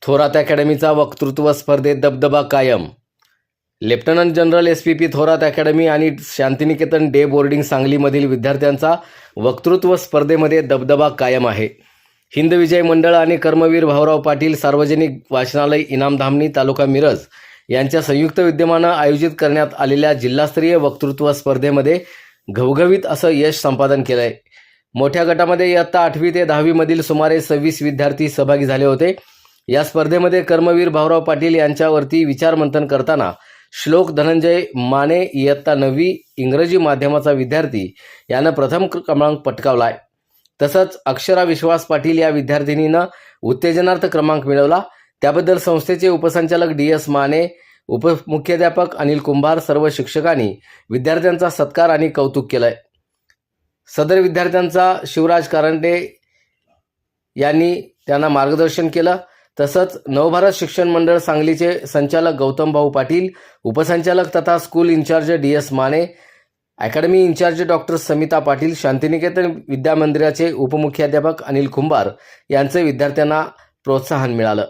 थोरात अकॅडमीचा वक्तृत्व स्पर्धेत दबदबा कायम. Lieutenant general S P P. Thorat academy आणि शांतिनिकेतन डे बोर्डिंग सांगलीमधील विद्यार्थ्यांचा वक्तृत्व स्पर्धेमध्ये दबदबा कायम आहे. हिंद विजय मंडळ आणि कर्मवीर भाऊराव पाटील सार्वजनिक वाचनालय इनामधामणी तालुका मिरज यांच्या संयुक्त विद्यमानं आयोजित करण्यात आलेल्या जिल्हास्तरीय वक्तृत्व स्पर्धेमध्ये घवघवीत असं यश संपादन केलं आहे. मोठ्या गटामध्ये इयत्ता 8वी ते 10वी मधील सुमारे 26 विद्यार्थी सहभागी झाले होते. या स्पर्धेमध्ये कर्मवीर भाऊराव पाटील यांच्यावरती विचारमंथन करताना श्लोक धनंजय माने इयत्ता 9वी इंग्रजी माध्यमाचा विद्यार्थी यानं प्रथम क्रमांक पटकावलाय. तसंच अक्षरा विश्वास पाटील या विद्यार्थिनीनं उत्तेजनार्थ क्रमांक मिळवला. त्याबद्दल संस्थेचे उपसंचालक डी.एस. माने, उपमुख्याध्यापक अनिल कुंभार, सर्व शिक्षकांनी विद्यार्थ्यांचा सत्कार आणि कौतुक केलंय. सदर विद्यार्थ्यांचा शिवराज कारंडे यांनी त्यांना मार्गदर्शन केलं. तसंच नवभारत शिक्षण मंडळ सांगलीचे संचालक गौतम भाऊ पाटील, उपसंचालक तथा school incharge D S. Mane, academy incharge doctor Samita Patil, Shantiniketan विद्यामंदिराचे उपमुख्याध्यापक अनिल कुंभार यांचे विद्यार्थ्यांना प्रोत्साहन मिळालं.